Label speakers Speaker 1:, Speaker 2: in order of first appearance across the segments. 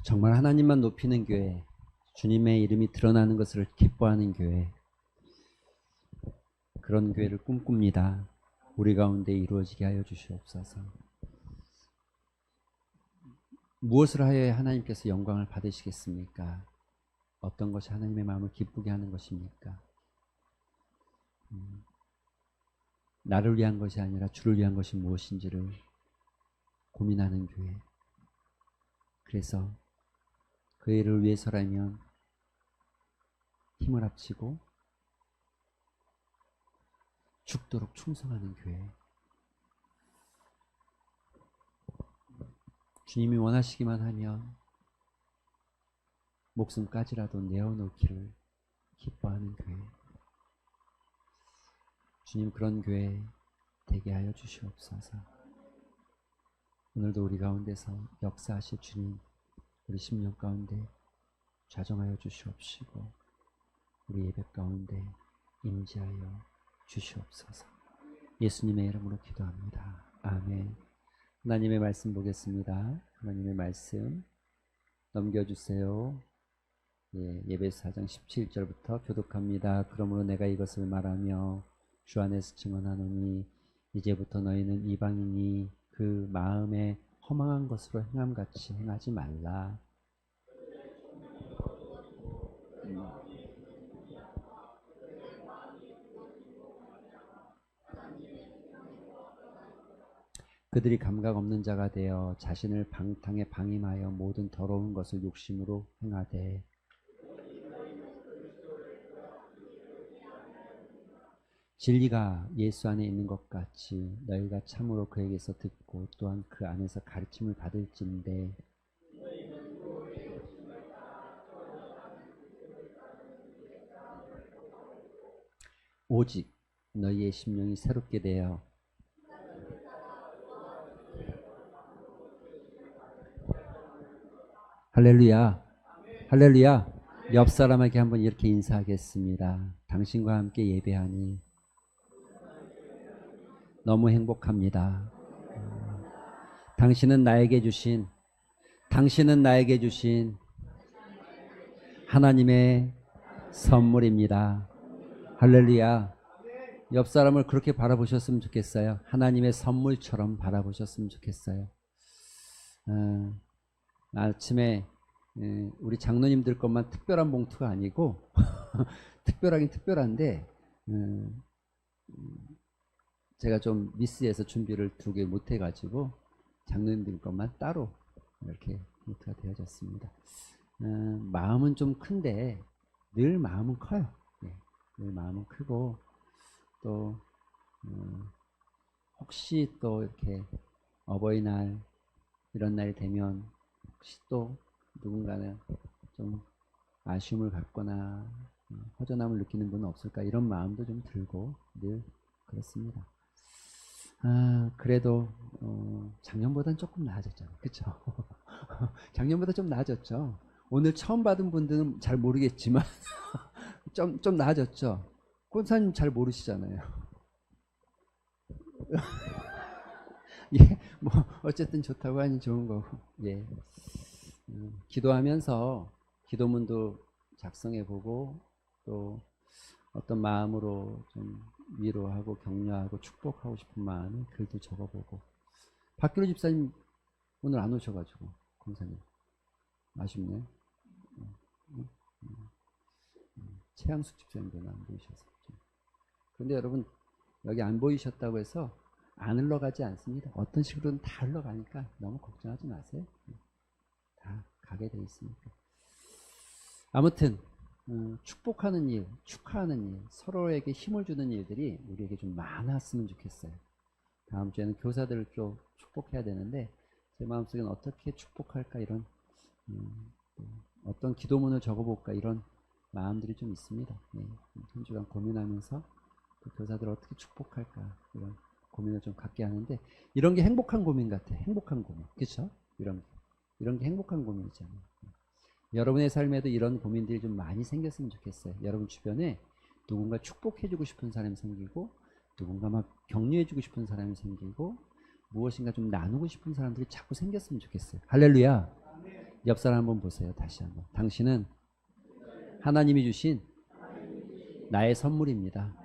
Speaker 1: 정말 하나님만 높이는 교회, 주님의 이름이 드러나는 것을 기뻐하는 교회, 그런 교회를 꿈꿉니다. 우리 가운데 이루어지게 하여 주시옵소서. 무엇을 하여야 하나님께서 영광을 받으시겠습니까? 어떤 것이 하나님의 마음을 기쁘게 하는 것입니까? 나를 위한 것이 아니라 주를 위한 것이 무엇인지를 고민하는 교회. 그래서 그 일을 위해서라면 힘을 합치고 죽도록 충성하는 교회. 주님이 원하시기만 하면 목숨까지라도 내어놓기를 기뻐하는 교회. 주님, 그런 교회 되게 하여 주시옵소서. 오늘도 우리 가운데서 역사하실 주님, 우리 심령 가운데 좌정하여 주시옵시고 우리 예배 가운데 임재하여 주시옵소서. 예수님의 이름으로 기도합니다. 아멘. 하나님의 말씀 보겠습니다. 하나님의 말씀 넘겨주세요. 예배서 4장 17절부터 교독합니다. 그러므로 내가 이것을 말하며 주 안에서 증언하노니 이제부터 너희는 이방인이 그 마음에 허망한 것으로 행함같이 행하지 말라. 그들이 감각 없는 자가 되어 자신을 방탕에 방임하여 모든 더러운 것을 욕심으로 행하되 진리가 예수 안에 있는 것 같이 너희가 참으로 그에게서 듣고 또한 그 안에서 가르침을 받을진대 오직 너희의 심령이 새롭게 되어 할렐루야, 할렐루야. 옆 사람에게 한번 이렇게 인사하겠습니다. 당신과 함께 예배하니 너무 행복합니다. 당신은 나에게 주신 하나님의 선물입니다. 할렐루야. 옆 사람을 그렇게 바라보셨으면 좋겠어요. 하나님의 선물처럼 바라보셨으면 좋겠어요. 아침에 우리 장로님들 것만 특별한 봉투가 아니고 특별하긴 특별한데 제가 좀 미스해서 준비를 2개 못해가지고 장로님들 것만 따로 이렇게 봉투가 되어졌습니다. 마음은 좀 큰데 늘 마음은 커요. 늘 마음은 크고 또 혹시 또 이렇게 어버이날 이런 날이 되면 혹시 또 누군가는 좀 아쉬움을 갖거나 허전함을 느끼는 분은 없을까 이런 마음도 좀 들고 늘 그렇습니다. 그래도 작년보다는 조금 나아졌잖아요. 그렇죠? 작년보다 좀 나아졌죠. 오늘 처음 받은 분들은 잘 모르겠지만 좀 나아졌죠. 권사님 잘 모르시잖아요. 예, 뭐 어쨌든 좋다고 하니 좋은 거고. 예. 기도하면서 기도문도 작성해보고 또 어떤 마음으로 좀 위로하고 격려하고 축복하고 싶은 마음을 글도 적어보고. 박규로 집사님 오늘 안 오셔가지고 권사님 아쉽네. 최양숙 집사님도 안 보이셔서. 그런데 여러분 여기 안 보이셨다고 해서 안 흘러가지 않습니다. 어떤 식으로든 다 흘러가니까 너무 걱정하지 마세요. 다 가게 돼 있으니까. 아무튼 축복하는 일, 축하하는 일, 서로에게 힘을 주는 일들이 우리에게 좀 많았으면 좋겠어요. 다음 주에는 교사들을 좀 축복해야 되는데 제 마음속에는 어떻게 축복할까 이런 어떤 기도문을 적어볼까 이런 마음들이 좀 있습니다. 한 주간 고민하면서 그 교사들을 어떻게 축복할까 이런 고민을 좀 갖게 하는데 이런 게 행복한 고민 같아. 행복한 고민. 그렇죠? 이런 게 행복한 고민이잖아요. 여러분의 삶에도 이런 고민들이 좀 많이 생겼으면 좋겠어요. 여러분 주변에 누군가 축복해주고 싶은 사람이 생기고 누군가 막 격려해주고 싶은 사람이 생기고 무엇인가 좀 나누고 싶은 사람들이 자꾸 생겼으면 좋겠어요. 할렐루야. 옆 사람 한번 보세요. 다시 한번. 당신은 하나님이 주신 나의 선물입니다.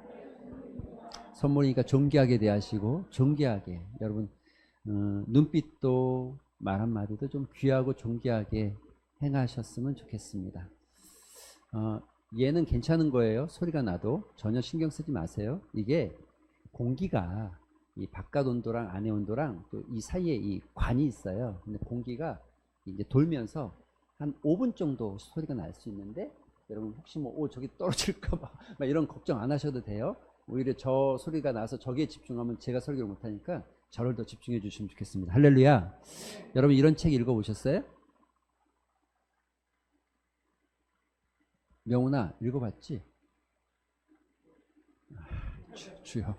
Speaker 1: 선물이니까 존귀하게 대하시고 존귀하게 여러분 눈빛도 말 한마디도 좀 귀하고 존귀하게 행하셨으면 좋겠습니다. 얘는 괜찮은 거예요. 소리가 나도 전혀 신경 쓰지 마세요. 이게 공기가 이 바깥 온도랑 안의 온도랑 또 이 사이에 이 관이 있어요. 근데 공기가 이제 돌면서 한 5분 정도 소리가 날 수 있는데 여러분 혹시 뭐 저기 떨어질까봐 막 이런 걱정 안 하셔도 돼요. 오히려 저 소리가 나서 저기에 집중하면 제가 설교를 못하니까 저를 더 집중해 주시면 좋겠습니다. 할렐루야. 여러분 이런 책 읽어보셨어요? 명훈아 읽어봤지? 주여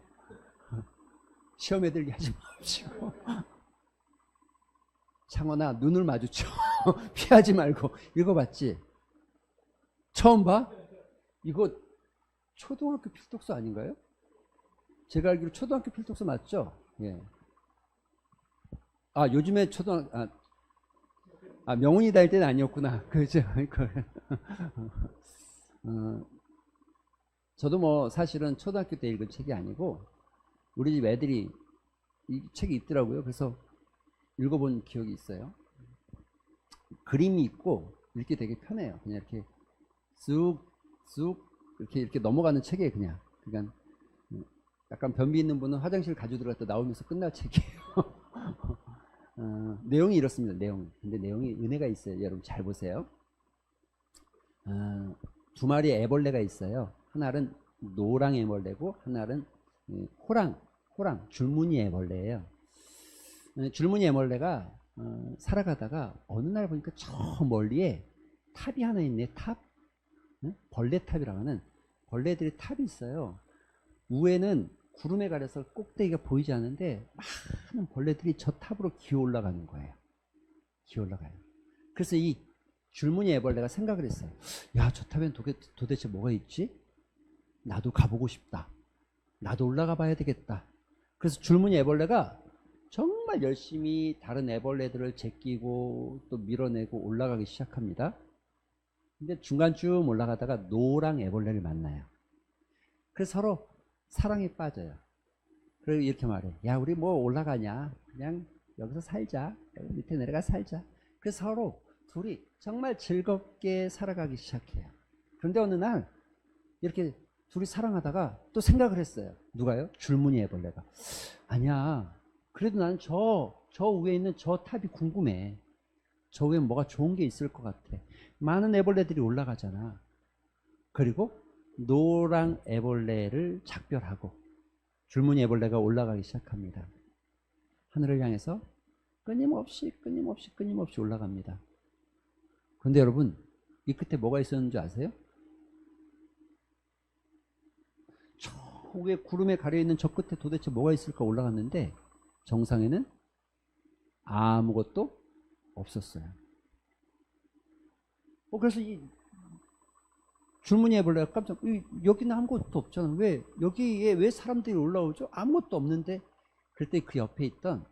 Speaker 1: 시험에 들게 하지 마시고 창원아 눈을 마주쳐 피하지 말고 읽어봤지? 처음 봐? 이거 초등학교 필독서 아닌가요? 제가 알기로 초등학교 필독서 맞죠? 예. 요즘에 명훈이 다닐 때는 아니었구나. 그죠? 저도 뭐 사실은 초등학교 때 읽은 책이 아니고 우리 집 애들이 이 책이 있더라고요. 그래서 읽어본 기억이 있어요. 그림이 있고 읽기 되게 편해요. 그냥 이렇게 쑥 이렇게 넘어가는 책이에요. 그러니까 약간 변비 있는 분은 화장실 가지고 들어갔다 나오면서 끝날 책이에요. 내용이 이렇습니다. 근데 내용이 은혜가 있어요. 여러분 잘 보세요. 두 마리의 애벌레가 있어요. 하나는 노랑 애벌레고 하나는 호랑 줄무늬 애벌레예요. 줄무늬 애벌레가 살아가다가 어느 날 보니까 저 멀리에 탑이 하나 있네. 탑? 벌레탑이라고 하는 벌레들의 탑이 있어요. 위에는 구름에 가려서 꼭대기가 보이지 않는데 많은 벌레들이 저 탑으로 기어 올라가는 거예요. 기어 올라가요. 그래서 이 줄무늬 애벌레가 생각을 했어요. 야, 저 탑엔 도대체 뭐가 있지? 나도 가보고 싶다. 나도 올라가 봐야 되겠다. 그래서 줄무늬 애벌레가 정말 열심히 다른 애벌레들을 제끼고 또 밀어내고 올라가기 시작합니다. 근데 중간쯤 올라가다가 노랑 애벌레를 만나요. 그래서 서로 사랑에 빠져요. 그리고 이렇게 말해. 야, 우리 뭐 올라가냐? 그냥 여기서 살자. 여기 밑에 내려가 살자. 그래서 서로 둘이 정말 즐겁게 살아가기 시작해요. 그런데 어느 날 이렇게 둘이 사랑하다가 또 생각을 했어요. 누가요? 줄무늬 애벌레가. 아니야. 그래도 나는 저 위에 있는 저 탑이 궁금해. 저 위에 뭐가 좋은 게 있을 것 같아. 많은 애벌레들이 올라가잖아. 그리고 노랑 애벌레를 작별하고 줄무늬 애벌레가 올라가기 시작합니다. 하늘을 향해서 끊임없이 올라갑니다. 그런데 여러분 이 끝에 뭐가 있었는 줄 아세요? 저 위에 구름에 가려있는 저 끝에 도대체 뭐가 있을까 올라갔는데 정상에는 아무것도 없었어요. 그래서 이 줄무늬 애벌레가 깜짝 여기는 아무것도 없잖아. 여기에 왜 사람들이 올라오죠? 아무것도 없는데. 그때 그 옆에 있던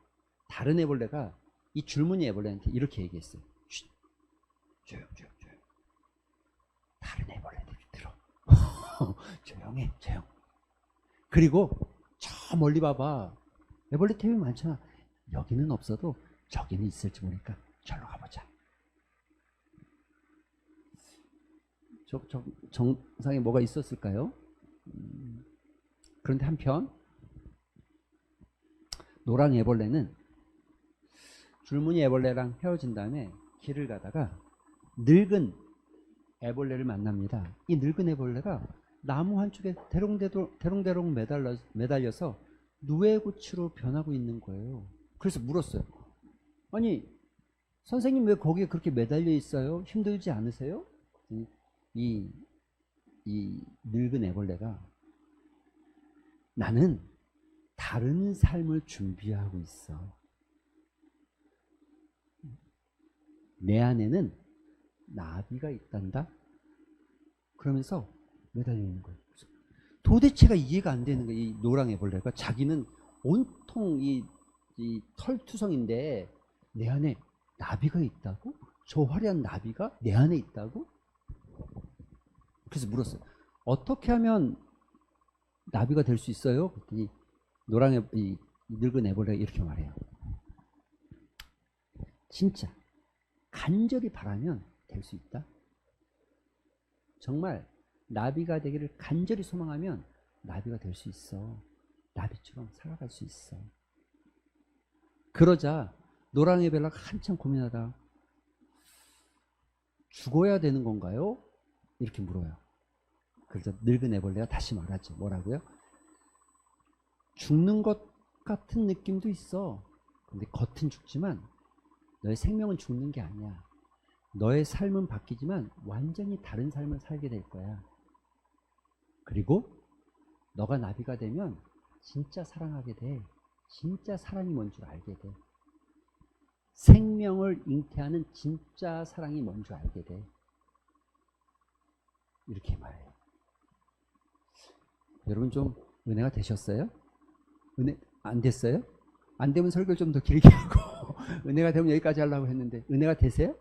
Speaker 1: 다른 애벌레가 이 줄무늬 애벌레한테 이렇게 얘기했어요. 조용. 다른 애벌레들이 들어. 조용. 그리고 저 멀리 봐봐. 애벌레 템이 많잖아. 여기는 없어도 저기는 있을지 모르니까 절로 가보자. 정상에 뭐가 있었을까요? 그런데 한편 노랑 애벌레는 줄무늬 애벌레랑 헤어진 다음에 길을 가다가 늙은 애벌레를 만납니다. 이 늙은 애벌레가 나무 한쪽에 대롱대롱 매달려서 누에고치로 변하고 있는 거예요. 그래서 물었어요. 아니 선생님 왜 거기에 그렇게 매달려 있어요? 힘들지 않으세요? 이 늙은 애벌레가 나는 다른 삶을 준비하고 있어. 내 안에는 나비가 있단다. 그러면서 매달려 있는 거예요. 도대체가 이해가 안 되는 거예요. 이 노랑 애벌레가 자기는 온통 이 털투성인데 내 안에 나비가 있다고? 저 화려한 나비가 내 안에 있다고? 그래서 물었어요. 어떻게 하면 나비가 될 수 있어요? 그랬더니 이 늙은 애벌레가 이렇게 말해요. 진짜 간절히 바라면 될 수 있다. 정말 나비가 되기를 간절히 소망하면 나비가 될 수 있어. 나비처럼 살아갈 수 있어. 그러자 노랑애벌레가 한참 고민하다 죽어야 되는 건가요? 이렇게 물어요. 그래서 늙은 애벌레가 다시 말하죠. 뭐라고요? 죽는 것 같은 느낌도 있어. 근데 겉은 죽지만 너의 생명은 죽는 게 아니야. 너의 삶은 바뀌지만 완전히 다른 삶을 살게 될 거야. 그리고 너가 나비가 되면 진짜 사랑하게 돼. 진짜 사랑이 뭔 줄 알게 돼. 생명을 잉태하는 진짜 사랑이 뭔 줄 알게 돼. 이렇게 말해요. 여러분 좀 은혜가 되셨어요? 은혜 안 됐어요? 안 되면 설교를 좀 더 길게 하고 은혜가 되면 여기까지 하려고 했는데 은혜가 되세요?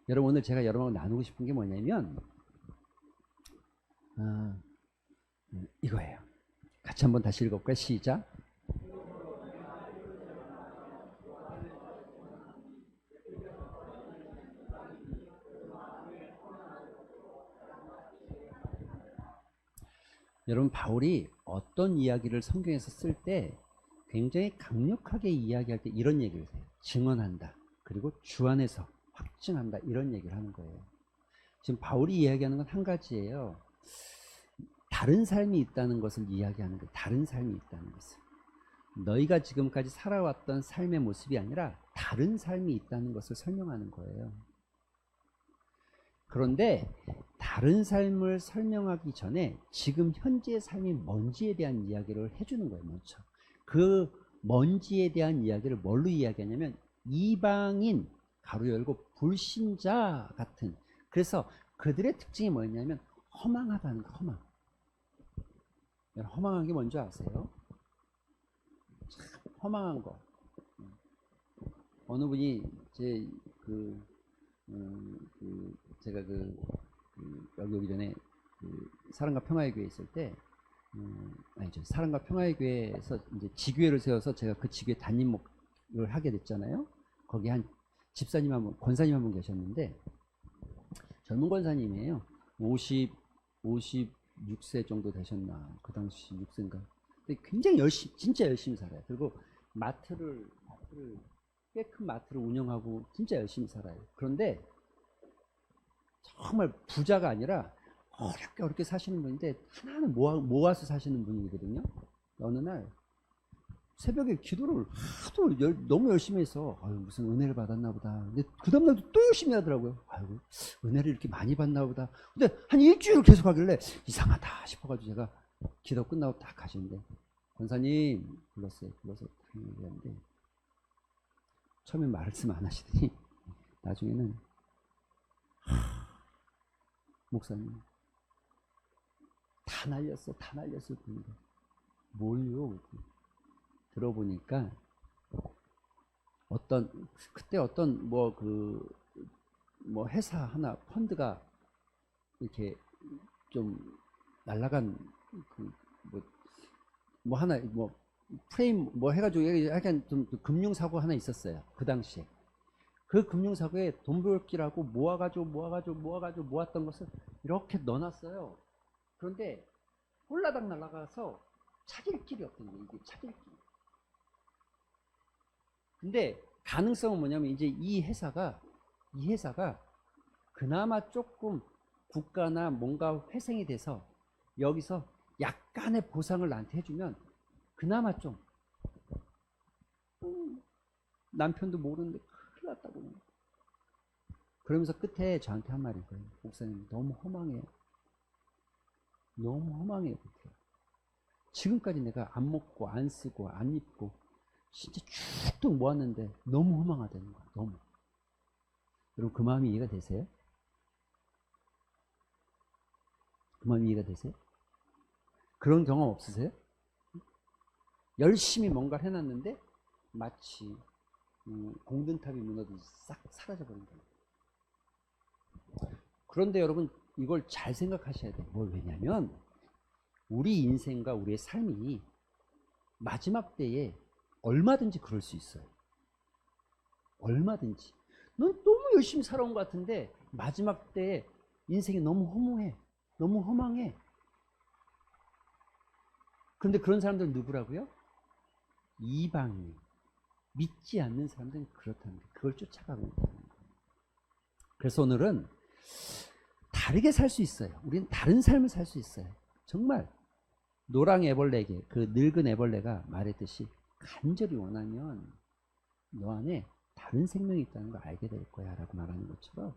Speaker 1: 여러분 오늘 제가 여러분하고 나누고 싶은 게 뭐냐면 이거예요. 같이 한번 다시 읽어볼까요? 시작. 여러분 바울이 어떤 이야기를 성경에서 쓸 때 굉장히 강력하게 이야기할 때 이런 얘기를 해요. 증언한다. 그리고 주 안에서 확증한다. 이런 얘기를 하는 거예요. 지금 바울이 이야기하는 건 한 가지예요. 다른 삶이 있다는 것을 이야기하는 거예요. 다른 삶이 있다는 것을. 너희가 지금까지 살아왔던 삶의 모습이 아니라 다른 삶이 있다는 것을 설명하는 거예요. 그런데 다른 삶을 설명하기 전에 지금 현재의 삶이 뭔지에 대한 이야기를 해주는 거예요. 먼저. 그 뭔지에 대한 이야기를 뭘로 이야기하냐면 이방인 가로 열고 불신자 같은, 그래서 그들의 특징이 뭐였냐면 허망하다는 거. 허망. 허망한 게 뭔지 아세요? 참 허망한 거. 어느 분이 제가 여기 오기 전에 사랑과 평화의 교회 있을 때, 아니죠, 사랑과 평화의 교회에서 이제 지교회를 세워서 제가 그 지교회 담임을 하게 됐잖아요. 거기 한 집사님 한 분, 권사님 한 분 계셨는데 젊은 권사님이에요. 56세 정도 되셨나, 그 당시 6세인가. 근데 굉장히 진짜 열심히 살아요. 그리고 꽤 큰 마트를 운영하고 진짜 열심히 살아요. 그런데 정말 부자가 아니라 어렵게 사시는 분인데 하나하나 모아서 사시는 분이거든요. 어느 날 새벽에 기도를 하도 너무 열심히 해서 무슨 은혜를 받았나 보다. 근데 그 다음날도 또 열심히 하더라고요. 아이고, 은혜를 이렇게 많이 받나 보다. 근데 한 일주일을 계속 하길래 이상하다 싶어가지고 제가 기도 끝나고 딱 가시는데 권사님 불렀어요. 불러서 딱 얘기하는데 처음에 말씀 안 하시더니 나중에는 목사님 다 날렸어. 그러니까 뭘요? 들어보니까 그때 어떤 회사 하나 펀드가 이렇게 좀 날라간 하나 프레임 해가지고 약간 좀 금융사고 하나 있었어요. 그 당시에. 그 금융사고에 돈 벌기라고 모아가지고 모았던 것을 이렇게 넣어놨어요. 그런데 홀라당 날아가서 찾을 길이 없던 거예요. 이게 찾을 길이. 근데 가능성은 뭐냐면 이제 이 회사가 그나마 조금 국가나 뭔가 회생이 돼서 여기서 약간의 보상을 나한테 해주면 그나마 좀 남편도 모르는데 큰일 났다고. 그러면서 끝에 저한테 한 말이 있거든요. 목사님 너무 허망해요. 너무 허망해요. 그때. 지금까지 내가 안 먹고 안 쓰고 안 입고 진짜 쭉쭉 모았는데 너무 허망하다는 거야. 너무. 여러분 그 마음이 이해가 되세요? 그 마음이 이해가 되세요? 그런 경험 없으세요? 열심히 뭔가를 해놨는데 마치 공든탑이 무너지듯이 싹 사라져버린 거예요. 그런데 여러분 이걸 잘 생각하셔야 돼요. 왜냐면 우리 인생과 우리의 삶이 마지막 때에 얼마든지 그럴 수 있어요. 얼마든지. 넌 너무 열심히 살아온 것 같은데 마지막 때에 인생이 너무 허무해. 너무 허망해. 그런데 그런 사람들은 누구라고요? 이방인. 믿지 않는 사람들은 그렇다는 거예요. 그걸 쫓아가고 있다는 거예요. 그래서 오늘은 다르게 살 수 있어요. 우리는 다른 삶을 살 수 있어요. 정말 노랑 애벌레에게 그 늙은 애벌레가 말했듯이 간절히 원하면 너 안에 다른 생명이 있다는 걸 알게 될 거야 라고 말하는 것처럼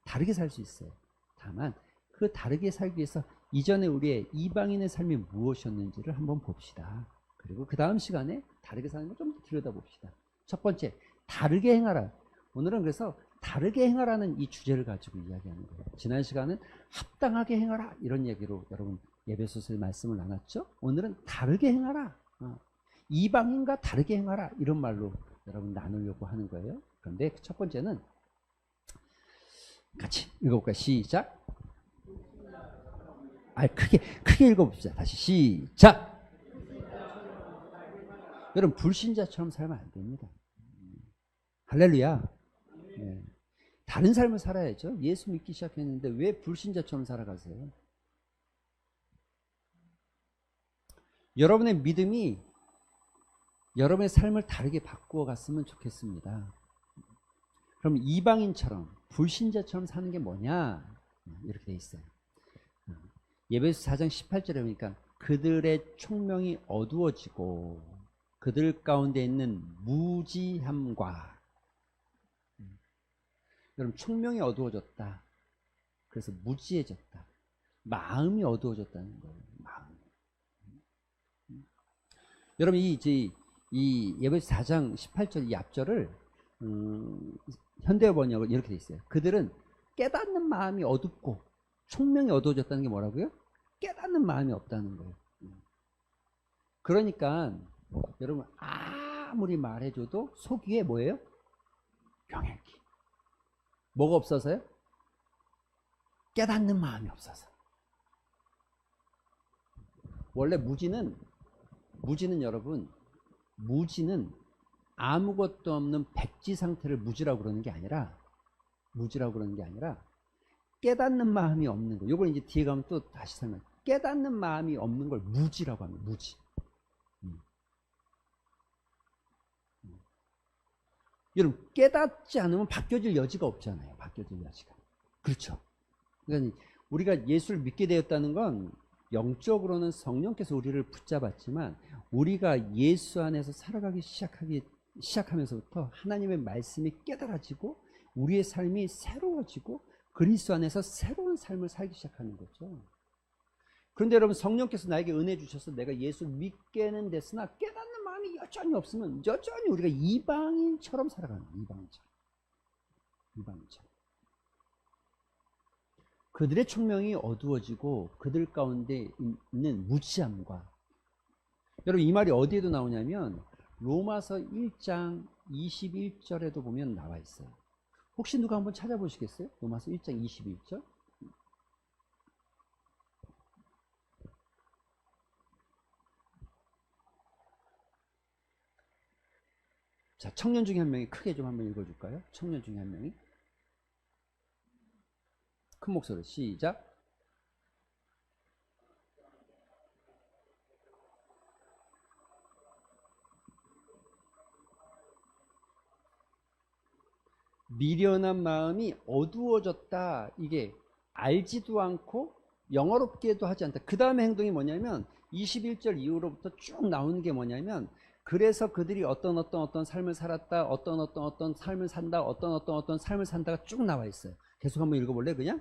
Speaker 1: 다르게 살 수 있어요. 다만 그 다르게 살기 위해서 이전에 우리의 이방인의 삶이 무엇이었는지를 한번 봅시다. 그리고 그 다음 시간에 다르게 사는 걸 좀 들여다봅시다. 첫 번째, 다르게 행하라. 오늘은 그래서 다르게 행하라는 이 주제를 가지고 이야기하는 거예요. 지난 시간은 합당하게 행하라 이런 얘기로 여러분 에베소서의 말씀을 나눴죠. 오늘은 다르게 행하라. 이방인과 다르게 행하라 이런 말로 여러분 나누려고 하는 거예요. 그런데 첫 번째는 같이 읽어볼까요? 시작. 크게 읽어봅시다. 다시 시작. 여러분 불신자처럼 살면 안 됩니다. 할렐루야. 네. 다른 삶을 살아야죠. 예수 믿기 시작했는데 왜 불신자처럼 살아가세요? 여러분의 믿음이 여러분의 삶을 다르게 바꾸어 갔으면 좋겠습니다. 그럼 이방인처럼 불신자처럼 사는 게 뭐냐? 이렇게 돼 있어요. 예배서 4장 18절에 보니까 그들의 총명이 어두워지고 그들 가운데 있는 무지함과 여러분 총명이 어두워졌다. 그래서 무지해졌다. 마음이 어두워졌다는 거예요. 마음. 여러분 이 예배서 4장 18절 이 앞절을 현대어 번역은 이렇게 돼 있어요. 그들은 깨닫는 마음이 어둡고 총명이 어두워졌다는 게 뭐라고요? 깨닫는 마음이 없다는 거예요. 그러니까 여러분 아무리 말해줘도 속 위에 뭐예요? 병약이. 뭐가 없어서요? 깨닫는 마음이 없어서. 원래 무지는 여러분 무지는 아무것도 없는 백지 상태를 무지라고 그러는 게 아니라 깨닫는 마음이 없는 거. 요걸 이제 뒤에 가면 또 다시 설명. 깨닫는 마음이 없는 걸 무지라고 합니다. 무지. 여러분 깨닫지 않으면 바뀌어질 여지가 없잖아요. 바뀌어질 여지가. 그렇죠. 그러니까 우리가 예수를 믿게 되었다는 건 영적으로는 성령께서 우리를 붙잡았지만 우리가 예수 안에서 살아가기 시작하면서부터 하나님의 말씀이 깨달아지고 우리의 삶이 새로워지고 그리스도 안에서 새로운 삶을 살기 시작하는 거죠. 그런데 여러분 성령께서 나에게 은혜 주셔서 내가 예수 믿게는 됐으나 깨닫는 마음이 여전히 없으면 여전히 우리가 이방인처럼 살아가는 거예요. 이방인처럼. 그들의 총명이 어두워지고 그들 가운데 있는 무지함과 여러분 이 말이 어디에도 나오냐면 로마서 1장 21절에도 보면 나와 있어요. 혹시 누가 한번 찾아보시겠어요? 로마서 1장 21절. 자, 청년 중에 한 명이 크게 좀 한번 읽어줄까요? 청년 중에 한 명이. 큰 목소리로 시작. 미련한 마음이 어두워졌다. 이게 알지도 않고 영어롭게도 하지 않다. 그 다음에 행동이 뭐냐면 21절 이후로부터 쭉 나오는 게 뭐냐면 그래서 그들이 어떤 삶을 살았다. 어떤 삶을 산다. 어떤 삶을 산다가 쭉 나와 있어요. 계속 한번 읽어볼래 그냥?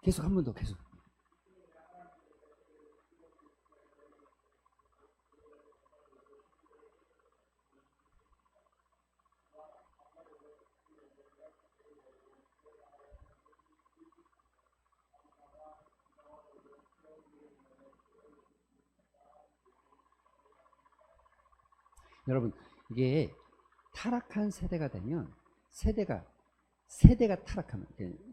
Speaker 1: 계속 한 번 더 계속. 여러분, 이게 타락한 세대가 되면 세대가 타락하면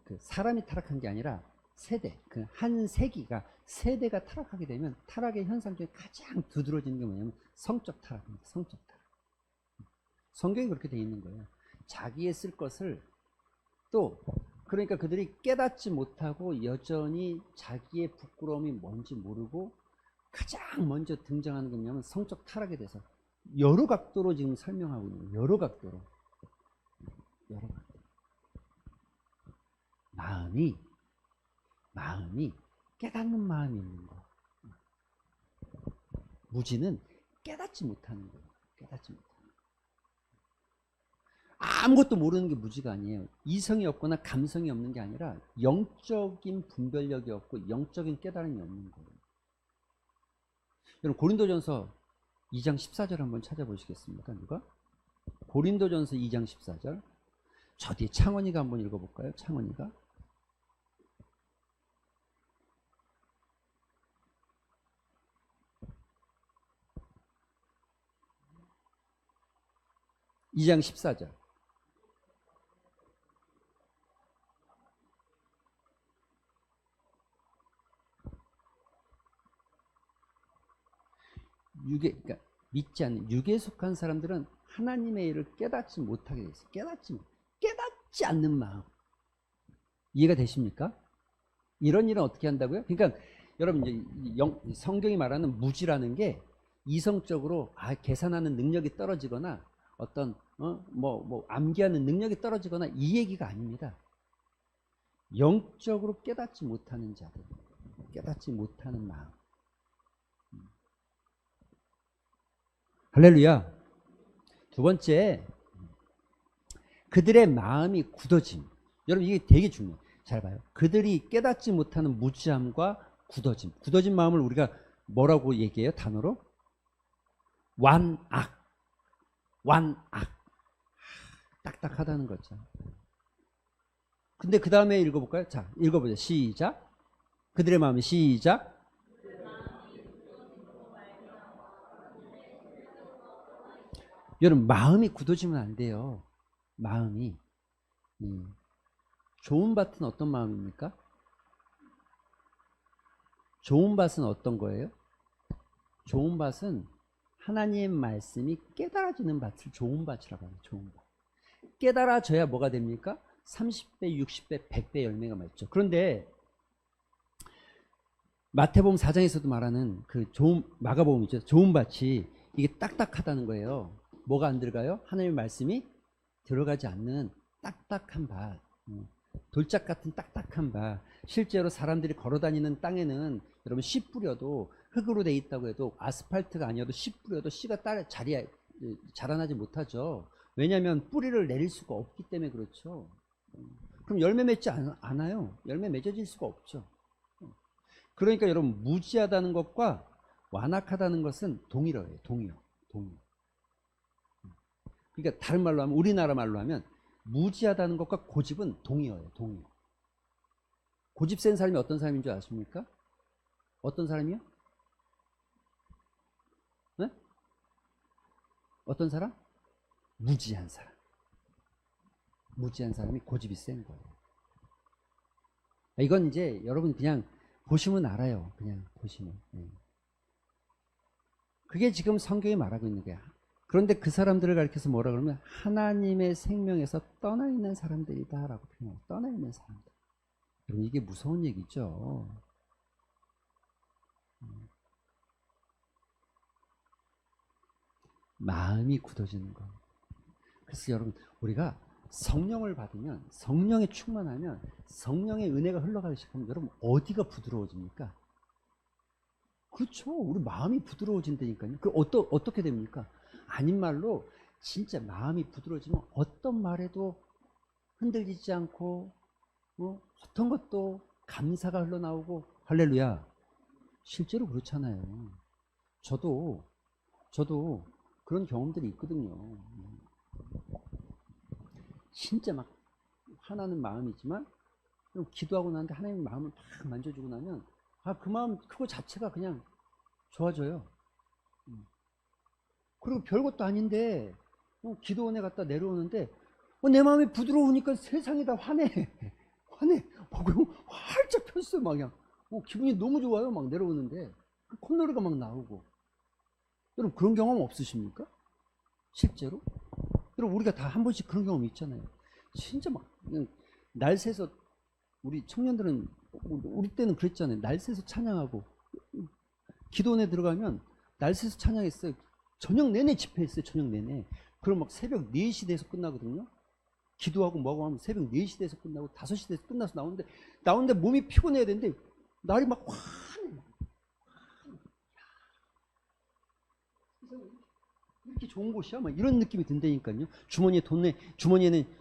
Speaker 1: 그 사람이 타락한 게 아니라 세대, 그 한 세기가 세대가 타락하게 되면 타락의 현상 중에 가장 두드러지는 게 뭐냐면 성적 타락입니다. 성적 타락. 성경이 그렇게 돼 있는 거예요. 자기의 쓸 것을 또 그러니까 그들이 깨닫지 못하고 여전히 자기의 부끄러움이 뭔지 모르고 가장 먼저 등장하는 게 뭐냐면 성적 타락에 대해서 여러 각도로 지금 설명하고 있는 거예요. 여러 각도로. 마음이 깨닫는 마음이 있는 거. 무지는 깨닫지 못하는 거예요. 깨닫지 못하는 거. 아무것도 모르는 게 무지가 아니에요. 이성이 없거나 감성이 없는 게 아니라 영적인 분별력이 없고 영적인 깨달음이 없는 거예요. 여러분 고린도전서 2장 14절 한번 찾아보시겠습니까? 누가? 고린도전서 2장 14절. 저 뒤에 창원이가 한번 읽어볼까요? 창원이가. 이 장 14절. 그러니까 믿지 않는 육에 속한 사람들은 하나님의 일을 깨닫지 못하게 돼 있어요. 깨닫지 않는 마음. 이해가 되십니까? 이런 일은 어떻게 한다고요? 그러니까 여러분 이제 성경이 말하는 무지라는 게 이성적으로 계산하는 능력이 떨어지거나 어떤 암기하는 능력이 떨어지거나 이 얘기가 아닙니다. 영적으로 깨닫지 못하는 자들, 깨닫지 못하는 마음. 할렐루야. 두 번째, 그들의 마음이 굳어짐. 여러분 이게 되게 중요해요. 잘 봐요. 그들이 깨닫지 못하는 무지함과 굳어짐. 굳어진 마음을 우리가 뭐라고 얘기해요? 단어로? 완악. 딱딱하다는 거죠. 근데 그 다음에 읽어볼까요? 자, 읽어보자. 시작. 그들의 마음이 시작. 여러분 마음이 굳어지면 안 돼요. 마음이. 좋은 밭은 어떤 마음입니까? 좋은 밭은 어떤 거예요? 좋은 밭은 하나님의 말씀이 깨달아지는 밭을 좋은 밭이라고 해요. 좋은 밭. 깨달아져야 뭐가 됩니까? 30배, 60배, 100배 열매가 맺죠. 그런데 마태복음 4장에서도 말하는 그 마가복음이죠. 좋은 밭이 이게 딱딱하다는 거예요. 뭐가 안 들어가요? 하나님의 말씀이 들어가지 않는 딱딱한 밭. 돌짝 같은 딱딱한 밭. 실제로 사람들이 걸어다니는 땅에는 여러분 씨 뿌려도 흙으로 돼 있다고 해도 아스팔트가 아니어도 씨 뿌려도 씨가 자리에 자라나지 못하죠. 왜냐하면 뿌리를 내릴 수가 없기 때문에 그렇죠. 그럼 열매 맺지 않아요. 열매 맺어질 수가 없죠. 그러니까 여러분 무지하다는 것과 완악하다는 것은 동일어예요. 동의어. 그러니까 다른 말로 하면 우리나라 말로 하면 무지하다는 것과 고집은 동의어예요. 동의어. 고집 센 사람이 어떤 사람인 줄 아십니까? 어떤 사람이요? 네? 어떤 사람? 무지한 사람. 무지한 사람이 고집이 센 거예요. 이건 이제 여러분 그냥 보시면 알아요. 그냥 보시면. 그게 지금 성경이 말하고 있는 거야. 그런데 그 사람들을 가리켜서 뭐라 그러면 하나님의 생명에서 떠나 있는 사람들이다 라고 표현해요. 떠나 있는 사람들. 여러분 이게 무서운 얘기죠. 마음이 굳어지는 거. 그래서 여러분 우리가 성령을 받으면 성령에 충만하면 성령의 은혜가 흘러가기 시작하면 여러분 어디가 부드러워집니까? 그렇죠. 우리 마음이 부드러워진다니까요. 그 어떻게 됩니까? 아닌 말로 진짜 마음이 부드러워지면 어떤 말에도 흔들리지 않고 어떤 것도 감사가 흘러나오고 할렐루야. 실제로 그렇잖아요. 저도 그런 경험들이 있거든요. 진짜 막 화나는 마음이지만 기도하고 나는데 하나님 마음을 팍 만져주고 나면 그 마음 그거 자체가 그냥 좋아져요. 그리고 별것도 아닌데 기도원에 갔다 내려오는데 내 마음이 부드러우니까 세상이 다 화내. 활짝 폈어요. 막 그냥 기분이 너무 좋아요. 막 내려오는데 콧노래가 막 나오고. 여러분 그런 경험 없으십니까? 실제로? 여러분 우리가 다 한 번씩 그런 경험 있잖아요. 진짜 막 그냥 날 새서 우리 청년들은 우리 때는 그랬잖아요. 날 새서 찬양하고 기도원에 들어가면 날 새서 찬양했어요. 저녁 내내 집회했어요. 저녁 내내. 그럼 막 새벽 4시 돼서 끝나거든요. 기도하고 뭐하고 하면 새벽 4시 돼서 끝나고 5시 돼서 끝나서 나오는데 몸이 피곤해야 되는데 날이 막 화내. 이렇게 좋은 곳이야? 막 이런 느낌이 든다니까요. 주머니에는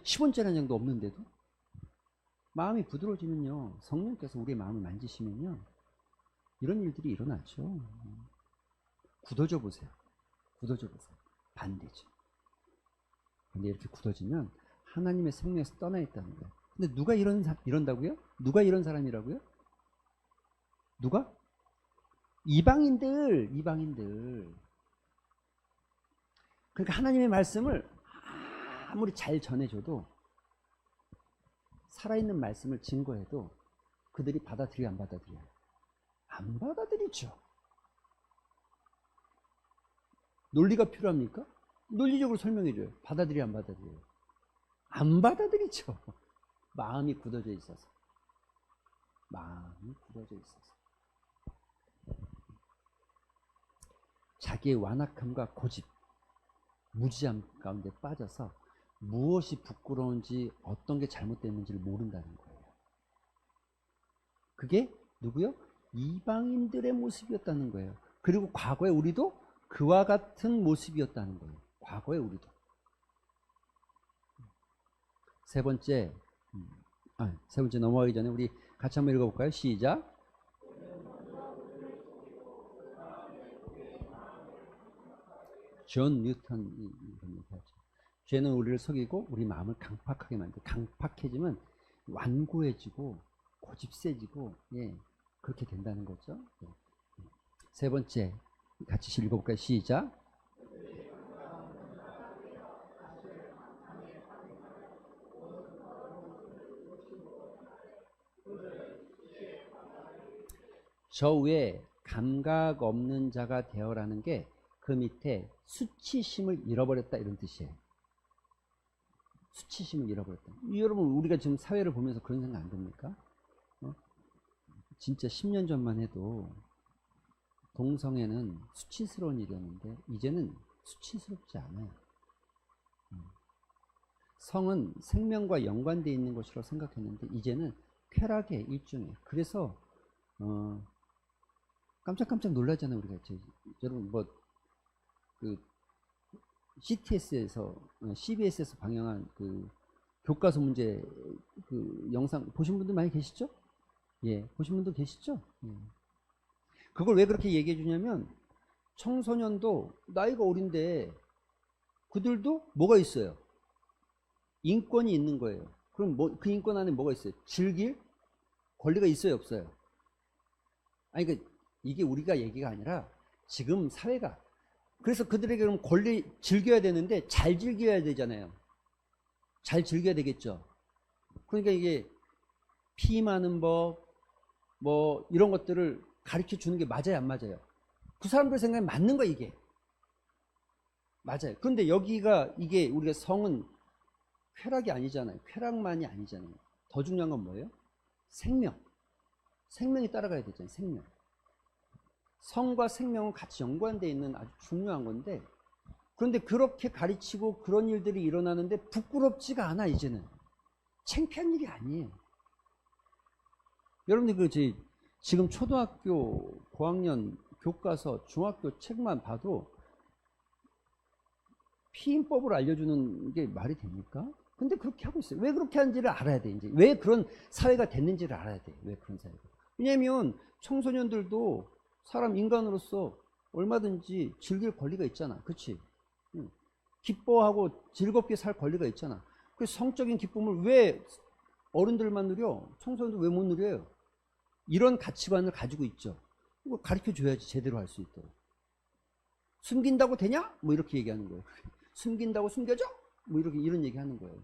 Speaker 1: 10원짜리 정도 없는데도. 마음이 부드러워지면요. 성령께서 우리의 마음을 만지시면요. 이런 일들이 일어나죠. 굳어져 보세요. 반대죠. 근데 이렇게 굳어지면 하나님의 생명에서 떠나 있다는 거예요. 근데 누가 이런다고요? 누가 이런 사람이라고요? 누가? 이방인들. 그러니까 하나님의 말씀을 아무리 잘 전해줘도 살아있는 말씀을 증거해도 그들이 받아들여요, 안 받아들여요? 안 받아들이죠. 논리가 필요합니까? 논리적으로 설명해줘요. 받아들여요, 안 받아들여요? 안 받아들이죠. 마음이 굳어져 있어서. 자기의 완악함과 고집, 무지함 가운데 빠져서 무엇이 부끄러운지 어떤 게 잘못됐는지를 모른다는 거예요. 그게 누구요? 이방인들의 모습이었다는 거예요. 그리고 과거에 우리도 그와 같은 모습이었다는 거예요. 과거에 우리도. 세 번째 넘어가기 전에 우리 같이 한번 읽어볼까요? 시작. 존 뉴턴이 이런 얘기하죠. 죄는 우리를 속이고 우리 마음을 강팍하게 만들고, 강팍해지면 완고해지고 고집세지고, 그렇게 된다는 거죠. 세 번째 같이 읽어볼까요? 시작. 저 위에 감각 없는 자가 되어라는 게 그 밑에 수치심을 잃어버렸다 이런 뜻이에요. 수치심을 잃어버렸다. 여러분 우리가 지금 사회를 보면서 그런 생각 안 듭니까? 진짜 10년 전만 해도 동성애는 수치스러운 일이었는데 이제는 수치스럽지 않아요. 성은 생명과 연관되어 있는 것으로 생각했는데 이제는 쾌락의 일종이에요. 그래서 깜짝깜짝 놀라잖아요. 우리가 여러분 그 CBS에서 방영한 그 교과서 문제 그 영상 보신 분들 많이 계시죠? 보신 분들 계시죠? 그걸 왜 그렇게 얘기해 주냐면 청소년도 나이가 어린데 그들도 뭐가 있어요? 인권이 있는 거예요. 그럼 그 인권 안에 뭐가 있어요? 즐길 권리가 있어요, 없어요? 아니 이게 우리가 얘기가 아니라 지금 사회가. 그래서 그들에게 그럼 권리 즐겨야 되는데 잘 즐겨야 되잖아요. 잘 즐겨야 되겠죠. 그러니까 이게 피 많은 법 뭐 이런 것들을 가르쳐 주는 게 맞아요, 안 맞아요? 그 사람들 생각에 맞는 거 이게. 맞아요. 그런데 이게 우리가 성은 쾌락이 아니잖아요. 쾌락만이 아니잖아요. 더 중요한 건 뭐예요? 생명이 따라가야 되잖아요. 생명. 성과 생명은 같이 연관되어 있는 아주 중요한 건데, 그런데 그렇게 가르치고 그런 일들이 일어나는데 부끄럽지가 않아. 이제는 창피한 일이 아니에요. 여러분들 지금 초등학교 고학년 교과서 중학교 책만 봐도 피임법을 알려주는 게 말이 됩니까? 근데 그렇게 하고 있어요. 왜 그렇게 하는지를 알아야 돼. 이제 왜 그런 사회가 됐는지를 알아야 돼. 왜 그런 사회가. 왜냐면 청소년들도 사람 인간으로서 얼마든지 즐길 권리가 있잖아. 그렇지? 기뻐하고 즐겁게 살 권리가 있잖아. 그 성적인 기쁨을 왜 어른들만 누려? 청소년들 왜 못 누려요? 이런 가치관을 가지고 있죠. 이거 가르쳐 줘야지 제대로 할 수 있도록. 숨긴다고 되냐? 뭐 이렇게 얘기하는 거예요. 숨긴다고 숨겨져? 뭐 이렇게 이런 얘기 하는 거예요.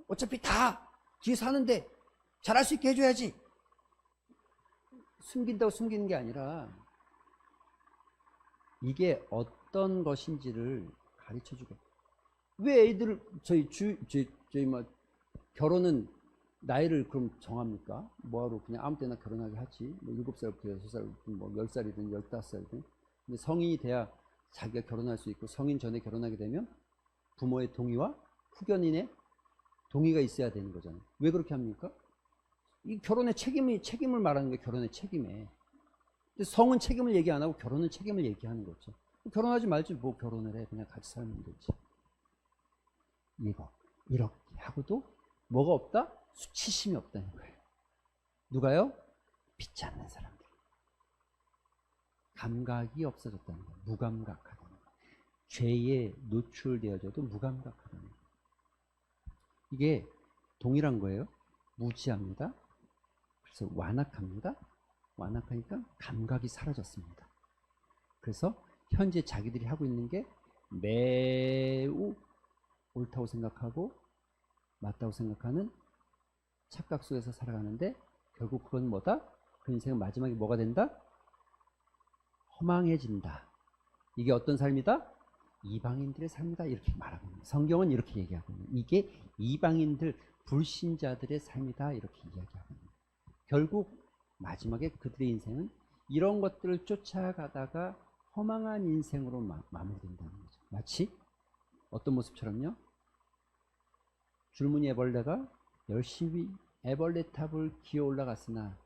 Speaker 1: 어차피 다 뒤에서 하는데 잘할 수 있게 해줘야지. 숨긴다고 숨기는 게 아니라 이게 어떤 것인지를 가르쳐 주고. 왜 애들을 저희 뭐 결혼은 나이를 그럼 정합니까? 뭐하러 그냥 아무 때나 결혼하게 하지. 뭐 7살부터 6살, 뭐 10살이든 15살이든. 근데 성인이 돼야 자기가 결혼할 수 있고 성인 전에 결혼하게 되면 부모의 동의와 후견인의 동의가 있어야 되는 거잖아요. 왜 그렇게 합니까? 이 결혼의 책임을 말하는 거예요. 결혼의 책임에. 근데 성은 책임을 얘기 안 하고 결혼은 책임을 얘기하는 거죠. 결혼하지 말지 뭐 결혼을 해. 그냥 같이 살면 되지. 이거 이렇게 하고도 뭐가 없다? 수치심이 없다는 거예요. 누가요? 믿지 않는 사람들. 감각이 없어졌다는 거예요. 무감각하다는 거예요. 죄에 노출되어져도 무감각하다는 거예요. 이게 동일한 거예요. 무지합니다. 그래서 완악합니다. 완악하니까 감각이 사라졌습니다. 그래서 현재 자기들이 하고 있는 게 매우 옳다고 생각하고 맞다고 생각하는 착각 속에서 살아가는데 결국 그건 뭐다? 그 인생은 마지막에 뭐가 된다? 허망해진다. 이게 어떤 삶이다? 이방인들의 삶이다. 이렇게 말하고 있는, 성경은 이렇게 얘기하고 있는, 이게 이방인들 불신자들의 삶이다. 이렇게 이야기하고 있는. 결국 마지막에 그들의 인생은 이런 것들을 쫓아가다가 허망한 인생으로 마무리된다는 거죠. 마치 어떤 모습처럼요? 줄무늬 애벌레가 열심히 애벌레 탑을 기어 올라갔으나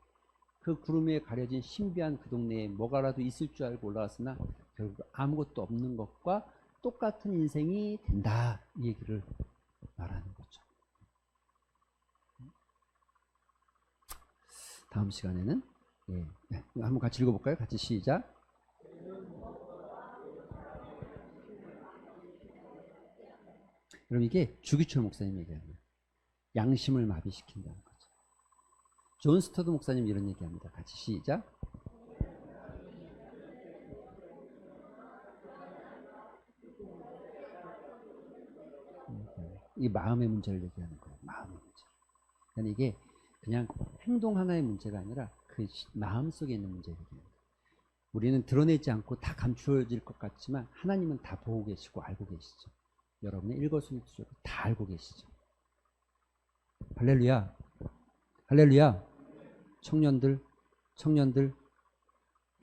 Speaker 1: 그 구름에 가려진 신비한 그 동네에 뭐가라도 있을 줄 알고 올라갔으나 결국 아무것도 없는 것과 똑같은 인생이 된다. 이 얘기를 말하는 거죠. 다음 시간에는 한번 같이 읽어볼까요? 같이 시작. 그럼 이게 주기철 목사님 얘기합니다. 양심을 마비시킨다는 거죠. 존 스터드 목사님 이런 얘기합니다. 같이 시작. 이 마음의 문제를 얘기하는 거예요. 마음의 문제. 그러니까 이게 그냥 행동 하나의 문제가 아니라 그 마음 속에 있는 문제를 얘기합니다. 우리는 드러내지 않고 다 감추어질 것 같지만 하나님은 다 보고 계시고 알고 계시죠. 여러분의 일거수일투족을 다 알고 계시죠. 할렐루야. 할렐루야. 청년들,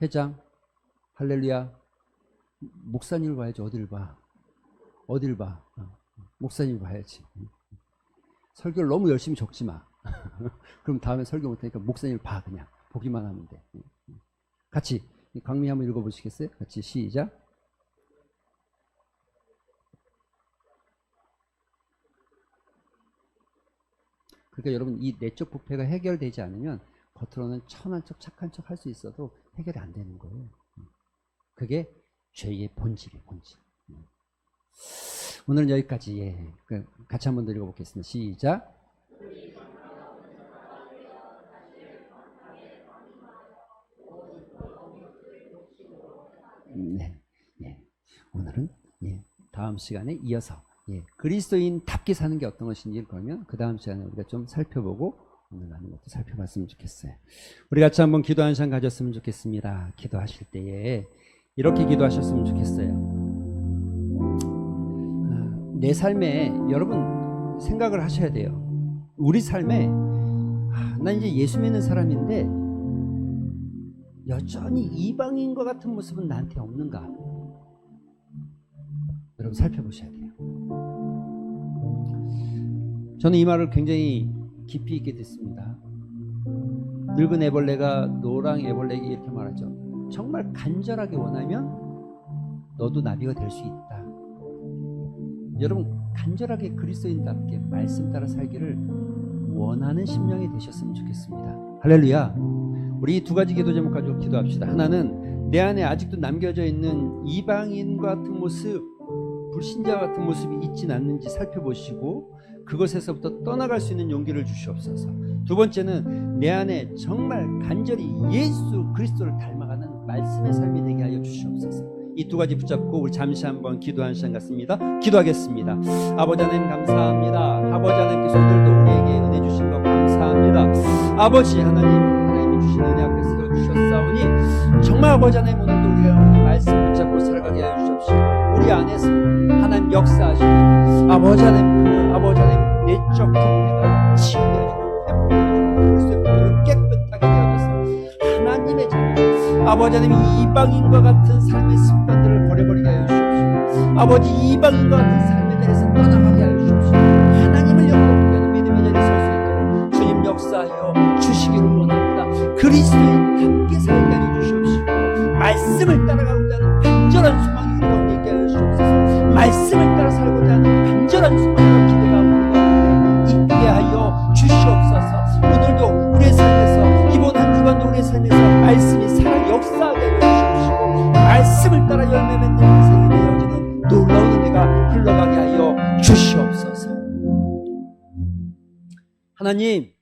Speaker 1: 회장, 할렐루야. 목사님을 봐야지. 어딜 봐. 목사님 봐야지. 설교를 너무 열심히 적지 마. 그럼 다음에 설교 못하니까 목사님을 봐. 그냥 보기만 하면 돼. 같이 강미 한번 읽어보시겠어요? 같이 시작. 그러니까 여러분, 이 내적 부패가 해결되지 않으면 겉으로는 천한 척 착한 척 할 수 있어도 해결이 안 되는 거예요. 그게 죄의 본질이에요. 본질. 오늘은 여기까지. 같이 한번 더 읽어보겠습니다. 시작. 오늘은 다음 시간에 이어서 그리스도인답게 사는 게 어떤 것인지 그러면 그 다음 시간에 우리가 좀 살펴보고 오늘 나눈 것도 살펴봤으면 좋겠어요. 우리 같이 한번 기도하는 시간 가졌으면 좋겠습니다. 기도하실 때에 이렇게 기도하셨으면 좋겠어요. 내 삶에 여러분 생각을 하셔야 돼요. 우리 삶에 난 이제 예수 믿는 사람인데 여전히 이방인과 같은 모습은 나한테 없는가? 여러분 살펴보셔야 돼요. 저는 이 말을 굉장히 깊이 있게 듣습니다. 늙은 애벌레가 노랑 애벌레에게 이렇게 말하죠. 정말 간절하게 원하면 너도 나비가 될 수 있다. 여러분 간절하게 그리스도인답게 말씀 따라 살기를 원하는 심령이 되셨으면 좋겠습니다. 할렐루야. 우리 이 두 가지 기도 제목 가지고 기도합시다. 하나는 내 안에 아직도 남겨져 있는 이방인 같은 모습, 불신자 같은 모습이 있진 않는지 살펴보시고 그것에서부터 떠나갈 수 있는 용기를 주시옵소서. 두 번째는 내 안에 정말 간절히 예수 그리스도를 닮아가는 말씀의 삶이 되게 하여 주시옵소서. 이 두 가지 붙잡고 우리 잠시 한번 기도하는 시간 같습니다. 기도하겠습니다. 아버지 하나님 감사합니다. 아버지 하나님께서 오늘도 우리에게 은혜 주신 것 감사합니다. 아버지 하나님이 주신 은혜 앞에서 주셨사오니 정말 아버지 하나님 오늘도 우리가 말씀 붙잡고 살아가게 하여 주십시오. 우리 안에서 하나님 역사하시는 아버지 하나님 아버지 하나님 내적 부패가 치유되어지고 회복되어지고 그리스도의 분으로 깨끗하게 되어져서 하나님의 자녀 아버지 하나님 이방인과 같은 삶의 습관들을 버려버리게 하여 주십시오. 아버지 이방인과 같은 삶의 자리에서 떠나가게 하여 주십시오. 하나님을 영접하게 하는 믿음의 자리에 설 수 있도록 주님 역사하여 주시기를 원합니다. 그리스도인 함께 살게 하여 주시옵시고 말씀을 따라가고자 하는 간절한 소망이 우리 가운데 있게 하여 주옵소서. 말씀을 따라 살고자 하는 간절한 소망과 기대가 우리 가운데 있게 하여 주시옵소서. 오늘도 우리의 삶에서 이번 한 주간도 우리의 삶에서 말씀이 살아 역사하게 하여 주시옵시고 말씀을 따라 열매 맺는 인생이 되어지는 놀라운 은혜가 흘러가게 하여 주시옵소서. 하나님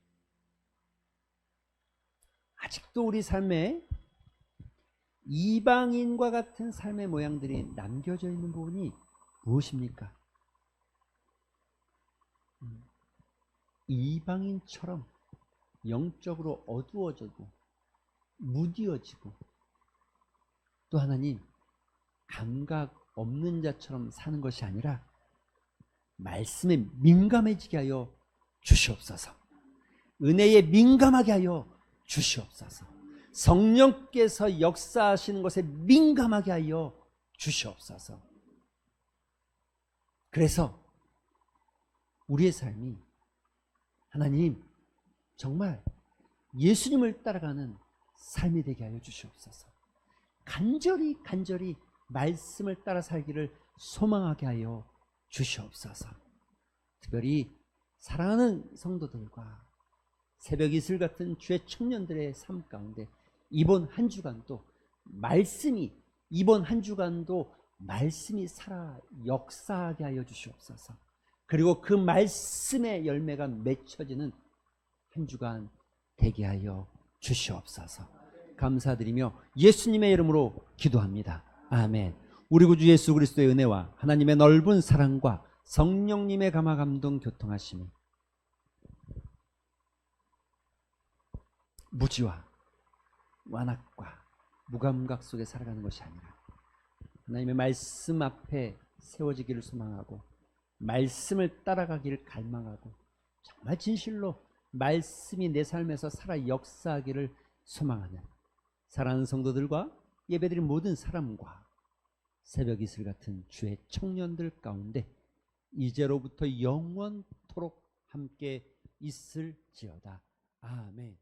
Speaker 1: 아직도 우리 삶에 이방인과 같은 삶의 모양들이 남겨져 있는 부분이 무엇입니까? 이방인처럼 영적으로 어두워져도 무디어지고 또 하나님 감각 없는 자처럼 사는 것이 아니라 말씀에 민감해지게 하여 주시옵소서. 은혜에 민감하게 하여 주시옵소서. 성령께서 역사하시는 것에 민감하게 하여 주시옵소서. 그래서 우리의 삶이 하나님 정말 예수님을 따라가는 삶이 되게 하여 주시옵소서. 간절히 말씀을 따라 살기를 소망하게 하여 주시옵소서. 특별히 사랑하는 성도들과 새벽 이슬 같은 주의 청년들의 삶 가운데 이번 한 주간도 말씀이 살아 역사하게 하여 주시옵소서. 그리고 그 말씀의 열매가 맺혀지는 한 주간 되게 하여 주시옵소서. 감사드리며 예수님의 이름으로 기도합니다. 아멘. 우리 구주 예수 그리스도의 은혜와 하나님의 넓은 사랑과 성령님의 감화 감동 교통하심이 무지와 완악과 무감각 속에 살아가는 것이 아니라 하나님의 말씀 앞에 세워지기를 소망하고 말씀을 따라가기를 갈망하고 정말 진실로 말씀이 내 삶에서 살아 역사하기를 소망하는 사랑하는 성도들과 예배드린 모든 사람과 새벽 이슬 같은 주의 청년들 가운데 이제로부터 영원토록 함께 있을지어다. 아멘.